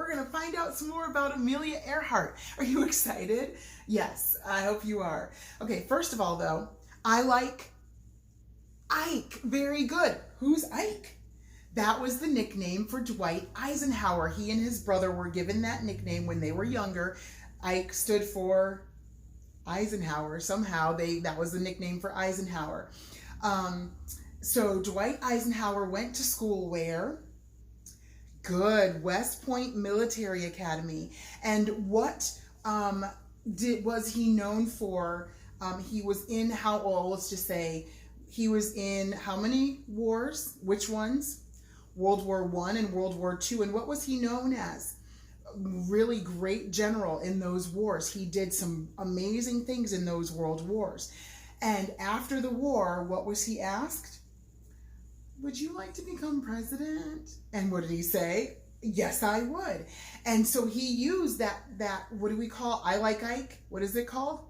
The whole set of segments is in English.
we're going to find out some more about Amelia Earhart. Are you excited? Yes, I hope you are. Okay, first of all, though, I like Ike. Very good. Who's Ike? That was the nickname for Dwight Eisenhower. He and his brother were given that nickname when they were younger. Ike stood for Eisenhower. Somehow that was the nickname for Eisenhower. So Dwight Eisenhower went to school where? Good, West Point Military Academy. And what was he known for? He was in let's just say, he was in how many wars? Which ones? World War I and World War II. And what was he known as? Really great general in those wars. He did some amazing things in those world wars. And after the war, what was he asked? Would you like to become president? And what did he say? Yes, I would. And so he used that what do we call, I like Ike? What is it called?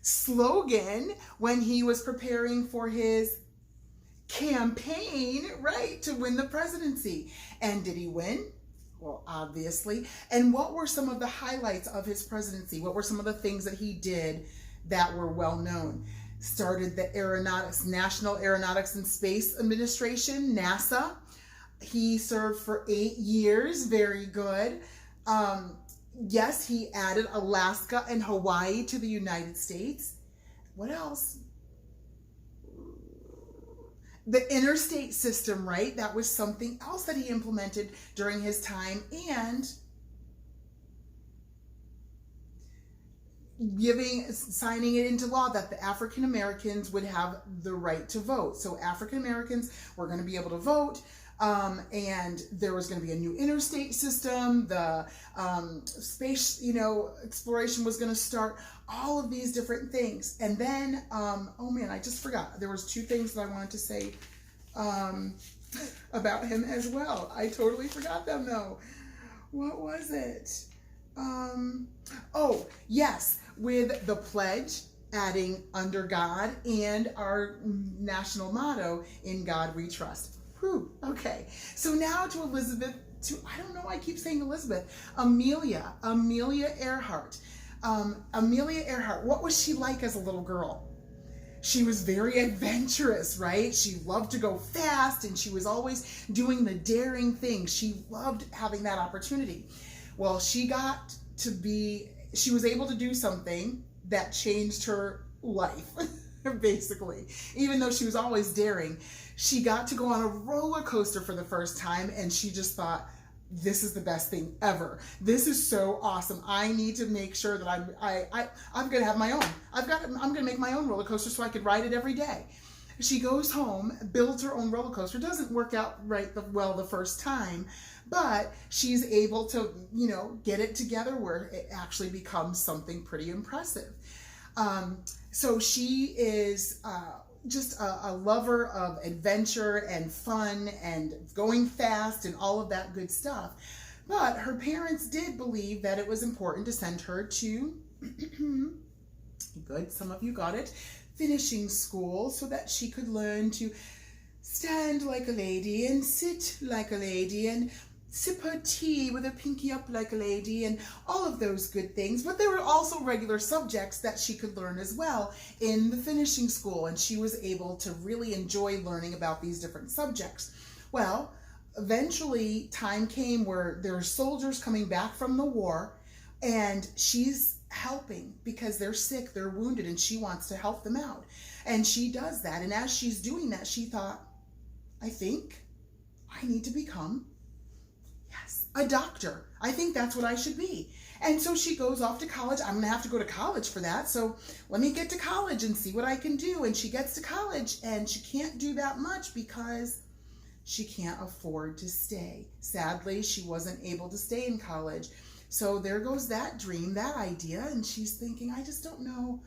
Slogan when he was preparing for his campaign, right, to win the presidency. And did he win? Well, obviously. And what were some of the highlights of his presidency? What were some of the things that he did that were well known? Started the National Aeronautics and Space Administration, NASA. He served for 8 years. Very good. Yes, he added Alaska and Hawaii to the United States. What else? The interstate system, right? That was something else that he implemented during his time, and signing it into law that the African Americans would have the right to vote. So African Americans were going to be able to vote, and there was going to be a new interstate system. The space, exploration was going to start. All of these different things. And then, oh man, I just forgot. There was 2 things that I wanted to say about him as well. I totally forgot them though. What was it? Oh, yes, with the pledge, adding under God, and our national motto, in God we trust. Whew, okay. So now to Elizabeth, I don't know why I keep saying Elizabeth, Amelia Earhart. Amelia Earhart, what was she like as a little girl? She was very adventurous, right? She loved to go fast, and she was always doing the daring things. She loved having that opportunity. Well, she was able to do something that changed her life, basically. Even though she was always daring, she got to go on a roller coaster for the first time, and she just thought, this is the best thing ever. This is so awesome. I need to make sure that I'm going to have my own. I'm going to make my own roller coaster so I could ride it every day. She goes home, builds her own roller coaster. Doesn't work out well the first time, but she's able to, get it together where it actually becomes something pretty impressive. So she is just a lover of adventure and fun and going fast and all of that good stuff. But her parents did believe that it was important to send her to, good, some of you got it, finishing school, so that she could learn to stand like a lady and sit like a lady and sip her tea with her pinky up like a lady and all of those good things. But there were also regular subjects that she could learn as well in the finishing school, and she was able to really enjoy learning about these different subjects. Well, eventually time came where there are soldiers coming back from the war, and she's helping because they're sick, they're wounded, and she wants to help them out. And she does that. And as she's doing that, she thought, I think I need to become a doctor. I think that's what I should be. And so she goes off to college. I'm going to have to go to college for that. So let me get to college and see what I can do. And she gets to college, and she can't do that much because she can't afford to stay. Sadly, she wasn't able to stay in college. So there goes that dream, that idea. And she's thinking, I just don't know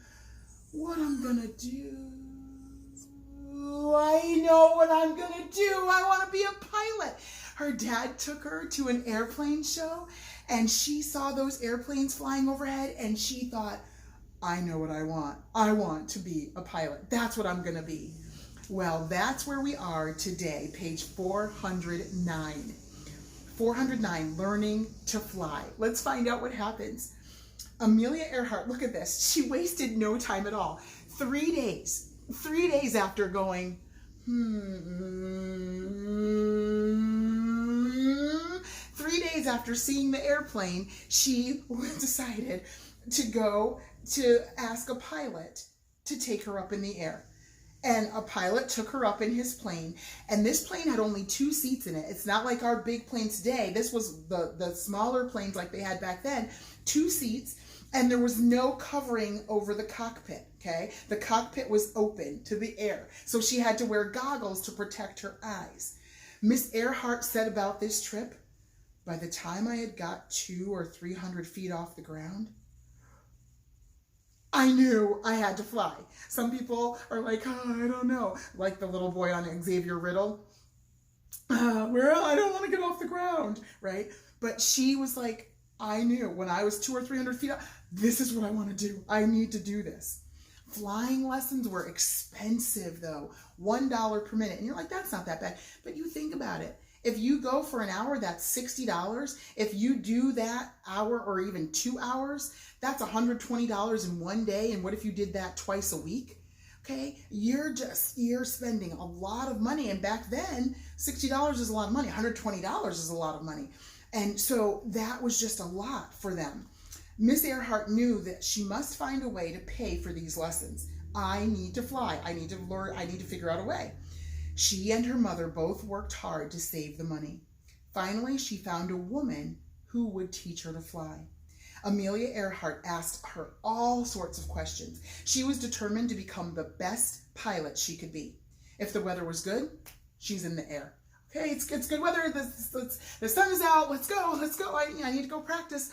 what I'm going to do. I know what I'm going to do. I want to be a pilot. Her dad took her to an airplane show, and she saw those airplanes flying overhead, and she thought, I know what I want. I want to be a pilot. That's what I'm going to be. Well, that's where we are today, page 409. 409, learning to fly. Let's find out what happens. Amelia Earhart, look at this. She wasted no time at all. 3 days. 3 days after going, 3 days after seeing the airplane, she decided to go to ask a pilot to take her up in the air. And a pilot took her up in his plane. And this plane had only 2 seats in it. It's not like our big planes today. This was the smaller planes like they had back then. 2 seats. And there was no covering over the cockpit, okay? The cockpit was open to the air. So she had to wear goggles to protect her eyes. Miss Earhart said about this trip, by the time I had got 200 or 300 feet off the ground, I knew I had to fly. Some people are like, oh, I don't know. Like the little boy on Xavier Riddle. Well, I don't want to get off the ground, right? But she was like, I knew when I was 200 or 300 feet up, this is what I want to do. I need to do this. Flying lessons were expensive though. $1 per minute. And you're like, that's not that bad. But you think about it. If you go for an hour, that's $60. If you do that hour or even 2 hours, that's $120 in one day. And what if you did that twice a week? Okay, you're spending a lot of money. And back then, $60 is a lot of money. $120 is a lot of money. And so that was just a lot for them. Miss Earhart knew that she must find a way to pay for these lessons. I need to fly. I need to learn. I need to figure out a way. She and her mother both worked hard to save the money. Finally, she found a woman who would teach her to fly. Amelia Earhart asked her all sorts of questions. She was determined to become the best pilot she could be. If the weather was good, she's in the air. Okay, it's good weather. The sun is out. Let's go. Let's go. I need to go practice.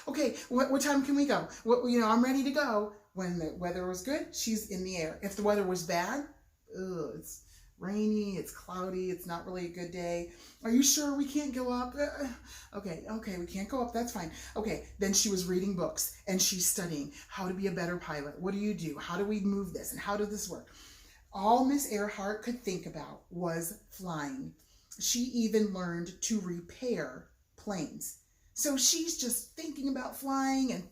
Okay, what time can we go? I'm ready to go. When the weather was good, she's in the air. If the weather was bad, it's rainy, it's cloudy, it's not really a good day. Are you sure we can't go up? Okay, we can't go up. That's fine. Okay, then she was reading books and she's studying how to be a better pilot. What do you do? How do we move this? And how does this work? All Miss Earhart could think about was flying. She even learned to repair planes. So she's just thinking about flying and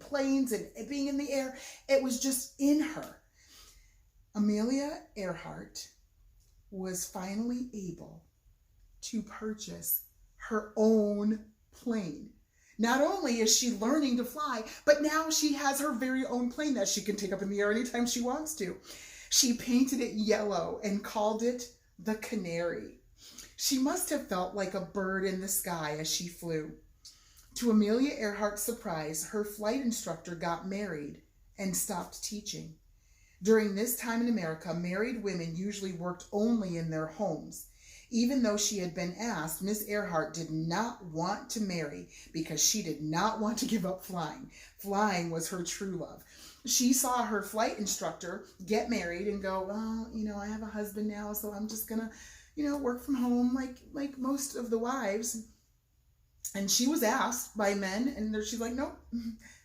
planes and being in the air. It was just in her. Amelia Earhart was finally able to purchase her own plane. Not only is she learning to fly, but now she has her very own plane that she can take up in the air anytime she wants to. She painted it yellow and called it the Canary. She must have felt like a bird in the sky as she flew. To Amelia Earhart's surprise, her flight instructor got married and stopped teaching. During this time in America, married women usually worked only in their homes. Even though she had been asked, Miss Earhart did not want to marry because she did not want to give up flying. Flying was her true love. She saw her flight instructor get married and go, well, I have a husband now, so I'm just gonna, work from home like most of the wives. And she was asked by men, and she's like, nope.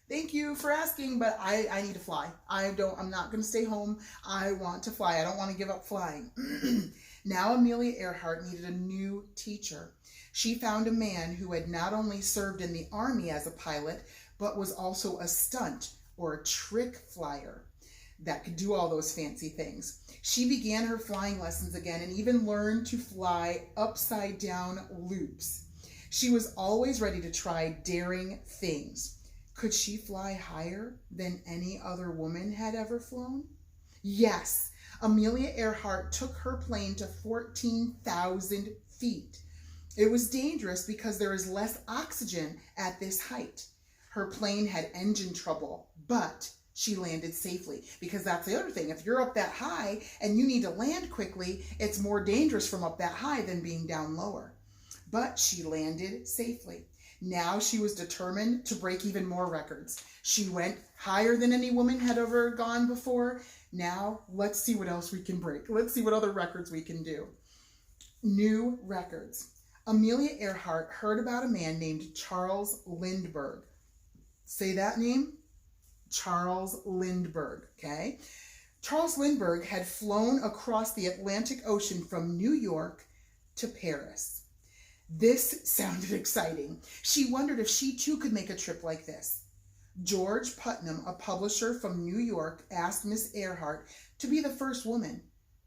Thank you for asking, but I need to fly. I'm not going to stay home. I want to fly. I don't want to give up flying. Now Amelia Earhart needed a new teacher. She found a man who had not only served in the Army as a pilot, but was also a stunt or a trick flyer that could do all those fancy things. She began her flying lessons again and even learned to fly upside down loops. She was always ready to try daring things. Could she fly higher than any other woman had ever flown? Yes, Amelia Earhart took her plane to 14,000 feet. It was dangerous because there is less oxygen at this height. Her plane had engine trouble, but she landed safely, because that's the other thing. If you're up that high and you need to land quickly, it's more dangerous from up that high than being down lower. But she landed safely. Now she was determined to break even more records. She went higher than any woman had ever gone before. Now let's see what else we can break. Let's see what other records we can do. New records. Amelia Earhart heard about a man named Charles Lindbergh. Say that name? Charles Lindbergh, okay? Charles Lindbergh had flown across the Atlantic Ocean from New York to Paris. This sounded exciting. She wondered if she too could make a trip like this. George Putnam, a publisher from New York, asked Miss Earhart to be the first woman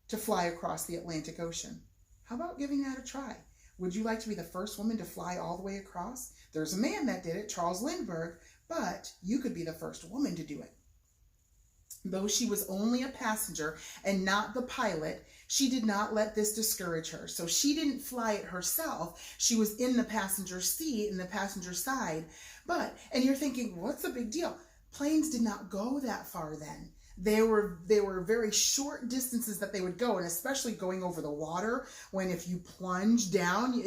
to fly across the Atlantic Ocean. How about giving that a try? Would you like to be the first woman to fly all the way across? There's a man that did it, Charles Lindbergh, but you could be the first woman to do it. Though she was only a passenger and not the pilot, she did not let this discourage her. So she didn't fly it herself. She was in the passenger seat, in the passenger side. And you're thinking, what's the big deal? Planes did not go that far then. They were very short distances that they would go, and especially going over the water, when if you plunge down,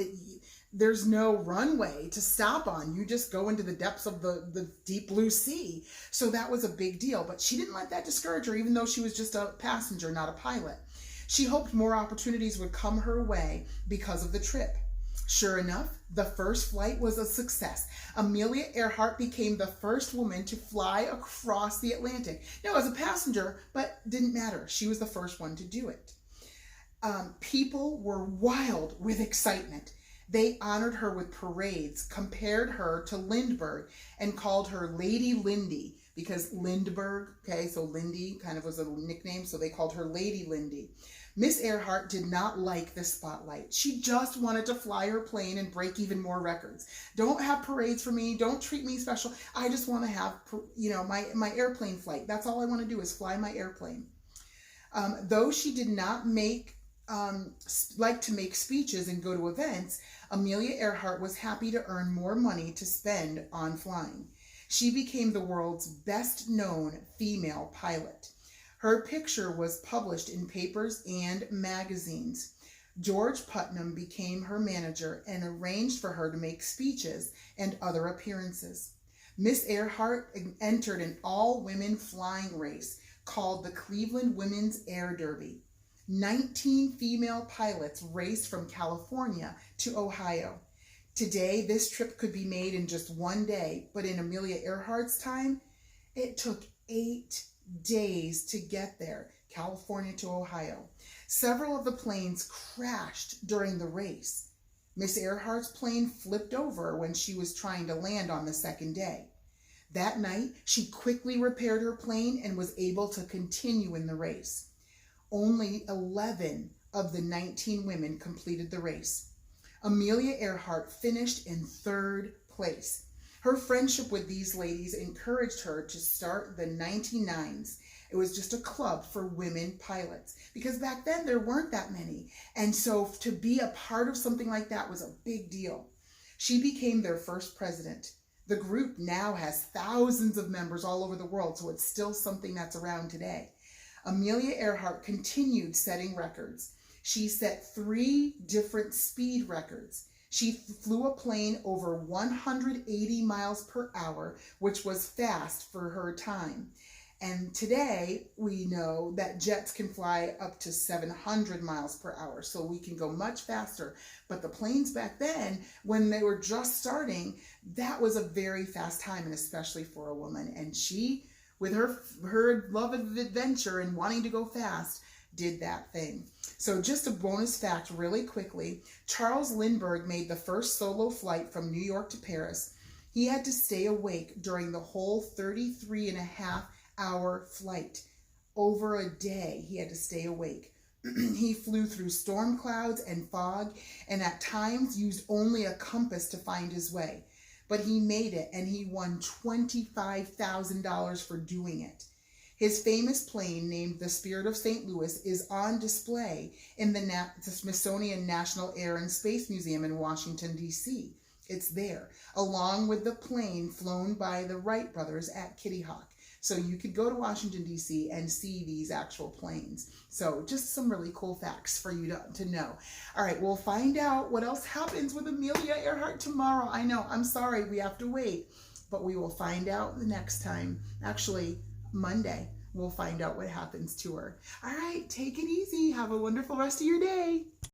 there's no runway to stop on. You just go into the depths of the deep blue sea. So that was a big deal. But she didn't let that discourage her, even though she was just a passenger, not a pilot. She hoped more opportunities would come her way because of the trip. Sure enough, the first flight was a success. Amelia Earhart became the first woman to fly across the Atlantic. Now, as a passenger, but didn't matter. She was the first one to do it. People were wild with excitement. They honored her with parades, compared her to Lindbergh, and called her Lady Lindy, because Lindbergh, okay, so Lindy kind of was a nickname, so they called her Lady Lindy. Miss Earhart did not like the spotlight. She just wanted to fly her plane and break even more records. Don't have parades for me. Don't treat me special. I just want to have, my airplane flight. That's all I want to do is fly my airplane. Though she did not like to make speeches and go to events, Amelia Earhart was happy to earn more money to spend on flying. She became the world's best known female pilot. Her picture was published in papers and magazines. George Putnam became her manager and arranged for her to make speeches and other appearances. Miss Earhart entered an all-women flying race called the Cleveland Women's Air Derby. 19 female pilots raced from California to Ohio. Today, this trip could be made in just one day, but in Amelia Earhart's time, it took 8 days to get there, California to Ohio. Several of the planes crashed during the race. Miss Earhart's plane flipped over when she was trying to land on the second day. That night, she quickly repaired her plane and was able to continue in the race. Only 11 of the 19 women completed the race. Amelia Earhart finished in 3rd place. Her friendship with these ladies encouraged her to start the 99s. It was just a club for women pilots, because back then there weren't that many. And so to be a part of something like that was a big deal. She became their first president. The group now has thousands of members all over the world, so it's still something that's around today. Amelia Earhart continued setting records. She set 3 different speed records. She flew a plane over 180 miles per hour, which was fast for her time. And today we know that jets can fly up to 700 miles per hour, so we can go much faster. But the planes back then, when they were just starting, that was a very fast time, and especially for a woman. And she, with her love of adventure and wanting to go fast, did that thing. So just a bonus fact really quickly, Charles Lindbergh made the first solo flight from New York to Paris. He had to stay awake during the whole 33.5-hour flight. Over a day, he had to stay awake. He flew through storm clouds and fog, and at times used only a compass to find his way. But he made it, and he won $25,000 for doing it. His famous plane, named the Spirit of St. Louis, is on display in the Smithsonian National Air and Space Museum in Washington, D.C. It's there, along with the plane flown by the Wright brothers at Kitty Hawk. So you could go to Washington, D.C. and see these actual planes. So just some really cool facts for you to know. All right, we'll find out what else happens with Amelia Earhart tomorrow. I know, I'm sorry, we have to wait, but we will find out the next time. Actually, Monday, we'll find out what happens to her. All right, take it easy. Have a wonderful rest of your day.